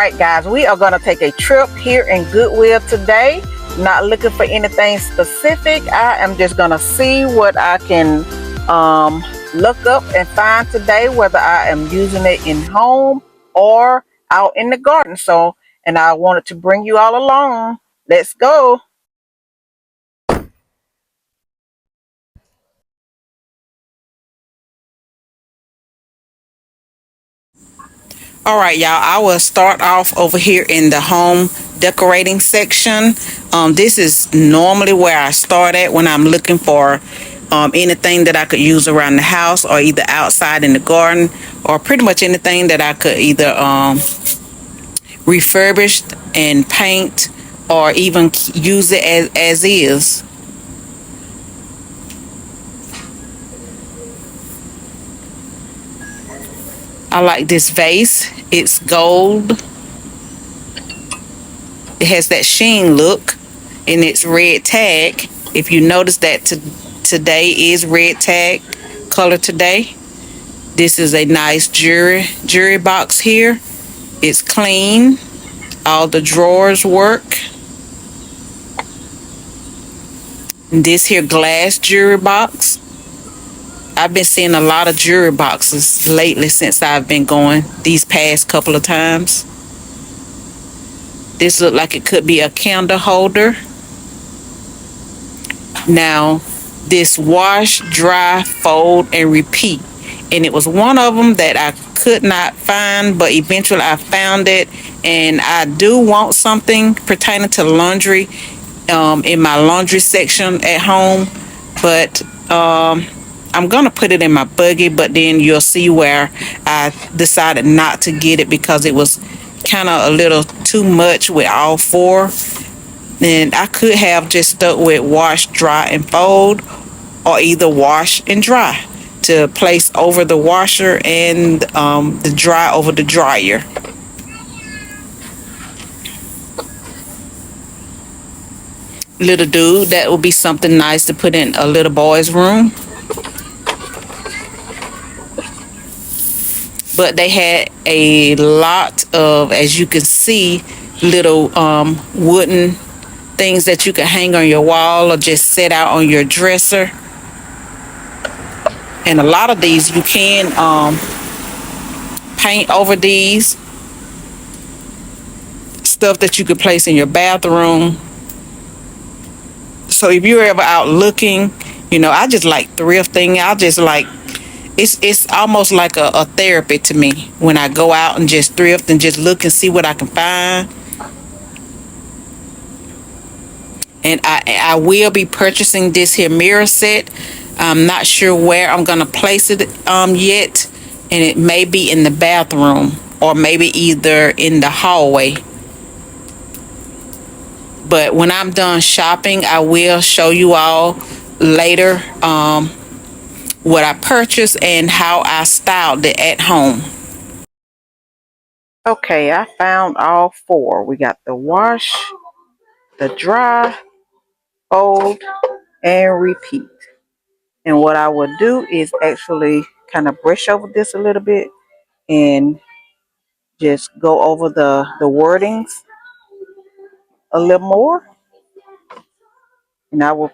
right, guys, we are going to take a trip here in Goodwill today. Not looking for anything specific. I am just going to see what I can look up and find today, whether I am using it in home or out in the garden. So, and I wanted to bring you all along. Let's go. All right, y'all, I will start off over here in the home decorating section. This is normally where I start at when I'm looking for anything that I could use around the house or either outside in the garden, or pretty much anything that I could either refurbish and paint or even use it as is. I like this vase. It's gold. It has that sheen look, and it's red tag. If you notice that today is red tag color today. This is a nice jewelry box here. It's clean. All the drawers work. And this here glass jewelry box. I've been seeing a lot of jewelry boxes lately since I've been going these past couple of times. This look like it could be a candle holder. Now, this wash, dry, fold, and repeat. And it was one of them that I could not find, but eventually I found it. And I do want something pertaining to laundry in my laundry section at home. But I'm going to put it in my buggy, but then you'll see where I decided not to get it because it was kind of a little too much with all four. And I could have just stuck with wash, dry, and fold, or either wash and dry to place over the washer and the dry over the dryer. Little dude, that would be something nice to put in a little boy's room. But they had a lot of, as you can see, little wooden things that you can hang on your wall or just set out on your dresser. And a lot of these you can paint over these. Stuff that you could place in your bathroom. So if you're ever out looking, I just like thrifting. I just like, it's almost like a therapy to me when I go out and just thrift and just look and see what I can find. And I will be purchasing this here mirror set. I'm not sure where I'm gonna place it yet, and it may be in the bathroom or maybe either in the hallway. But when I'm done shopping, I will show you all later what I purchased and how I styled it at home. Okay, I found all four. We got the wash, the dry, fold, and repeat. And what I will do is actually kind of brush over this a little bit and just go over the wordings a little more. And I will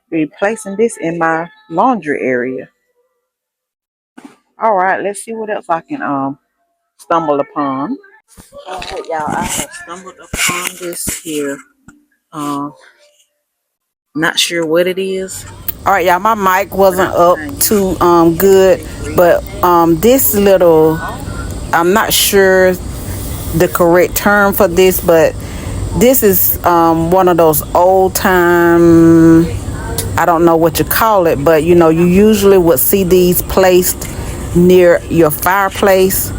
be placing this in my laundry area. All right, let's see what else I can stumble upon. All right, y'all, I have stumbled upon this here. Not sure what it is. All right, y'all, my mic wasn't up too good, but this little, I'm not sure the correct term for this, but this is one of those old time, I don't know what you call it, but you usually would see these placed near your fireplace,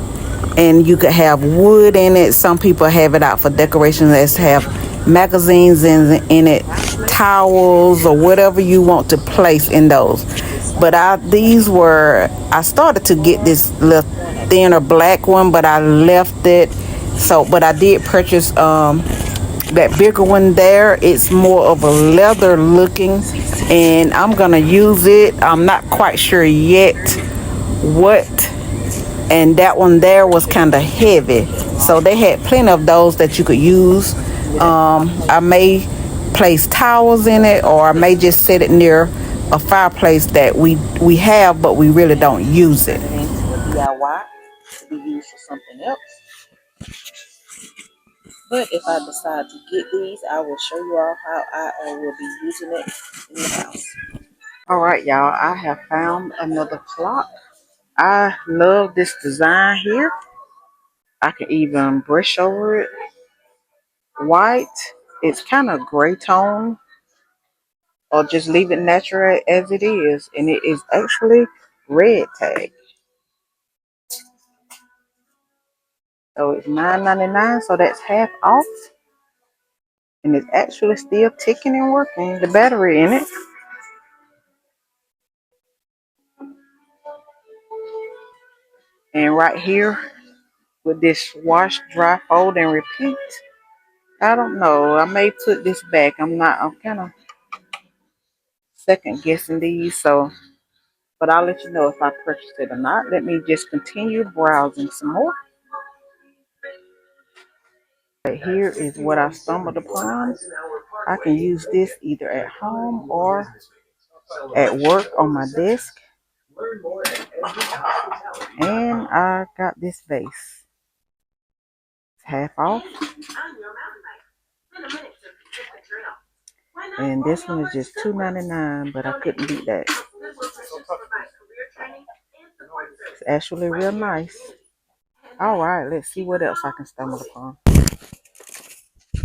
and you could have wood in it. Some people have it out for decorations, as have magazines in it, towels, or whatever you want to place in those. But I started to get this little thinner black one, but I left it. But I did purchase that bigger one there. It's more of a leather looking, and I'm gonna use it. I'm not quite sure yet what and that one there was kind of heavy. So they had plenty of those that you could use. I may place towels in it, or I may just set it near a fireplace that we have, but we really don't use it. DIY to be used for something else. But if I decide to get these, I will show you all how I will be using it in the house. All right, y'all, I have found another clock. I love this design here. I can even brush over it white. It's kind of gray tone, or just leave it natural as it is. And it is actually red tag. So it's $9.99, so that's half off. And it's actually still ticking and working. The battery in it. And right here with this wash, dry, fold, and repeat. I don't know. I may put this back. I'm kind of second guessing these. But I'll let you know if I purchased it or not. Let me just continue browsing some more. But here is what I stumbled upon. I can use this either at home or at work on my desk. And I got this vase. It's half off. And this one is just $2.99, but I couldn't beat that. It's actually real nice. All right, let's see what else I can stumble upon.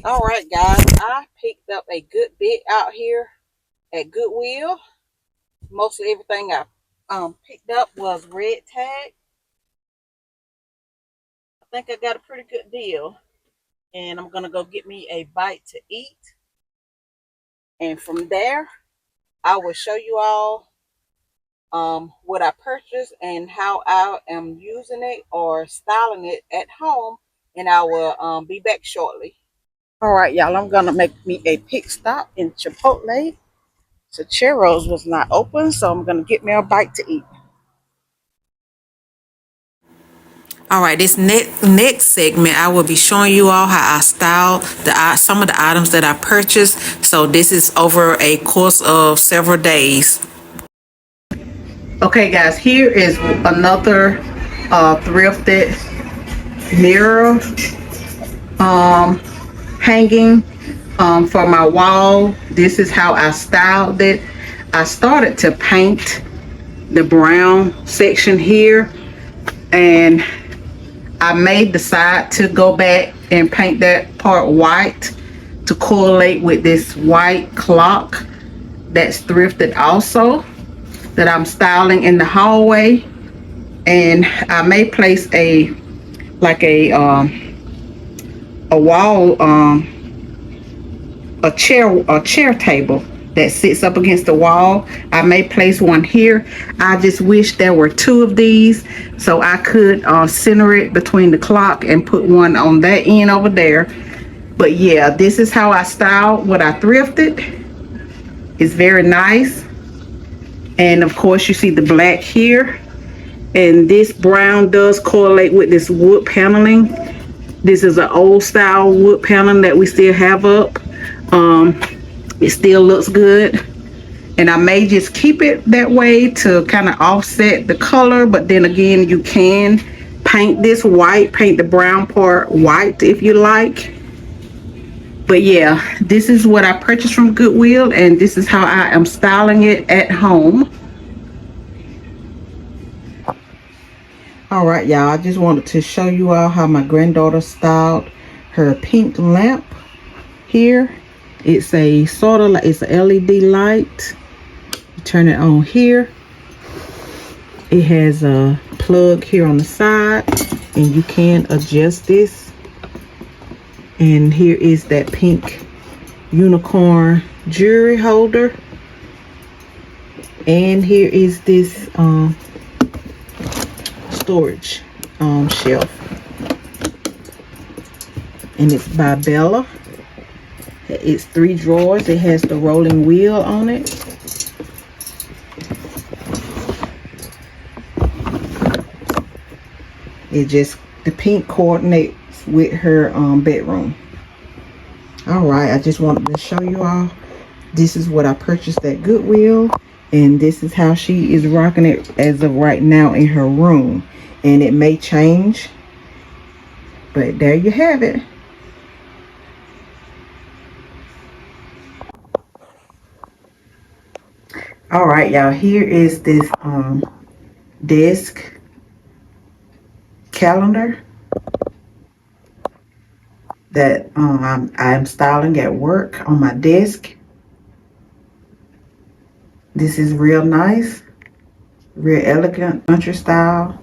All right, guys, I picked up a good bit out here at Goodwill. Mostly everything I picked up was red tag. I think I got a pretty good deal. And I'm going to go get me a bite to eat. And from there, I will show you all what I purchased and how I am using it or styling it at home. And I will be back shortly. All right, y'all, I'm going to make me a pit stop in Chipotle. So Churros was not open, so I'm going to get me a bite to eat. All right, this next segment, I will be showing you all how I styled some of the items that I purchased. So this is over a course of several days. Okay, guys, here is another thrifted mirror hanging for my wall. This is how I styled it. I started to paint the brown section here, and I may decide to go back and paint that part white to correlate with this white clock that's thrifted also, that I'm styling in the hallway. And I may place a wall a chair table that sits up against the wall. I may place one here. I just wish there were two of these so I could center it between the clock and put one on that end over there. But yeah, this is how I styled what I thrifted. It's very nice. And of course you see the black here, and this brown does correlate with this wood paneling. This is an old style wood paneling that we still have up. It still looks good, and I may just keep it that way to kind of offset the color. But then again, you can paint this white, paint the brown part white if you like. But yeah, this is what I purchased from Goodwill, and this is how I am styling it at home. All right, y'all, I just wanted to show you all how my granddaughter styled her pink lamp here. It's a sort of like, it's a LED light. You turn it on here. It has a plug here on the side, and you can adjust this. And here is that pink unicorn jewelry holder. And here is this storage shelf. And it's by Bella. It's 3 drawers. It has the rolling wheel on it. It just, the pink coordinates with her bedroom. All right, I just wanted to show you all. This is what I purchased at Goodwill, and this is how she is rocking it as of right now in her room. And it may change, but there you have it. All right, y'all, here is this desk calendar that I'm styling at work on my desk. This is real nice, real elegant, country style.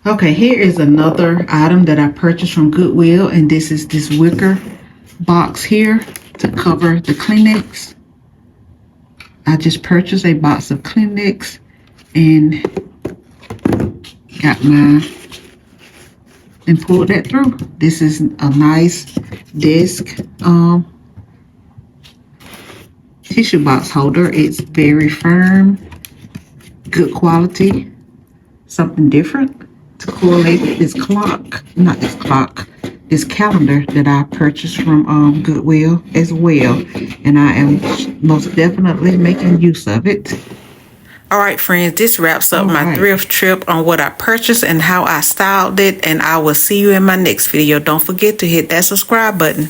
Okay, here is another item that I purchased from Goodwill, and this is this wicker box here to cover the Kleenex. I just purchased a box of Kleenex and got mine and pulled that through. This is a nice desk tissue box holder. It's very firm, good quality, something different to correlate with this this calendar that I purchased from Goodwill as well, and I am most definitely making use of it. All right, friends, this wraps up my thrift trip on what I purchased and how I styled it, and I will see you in my next video. Don't forget to hit that subscribe button.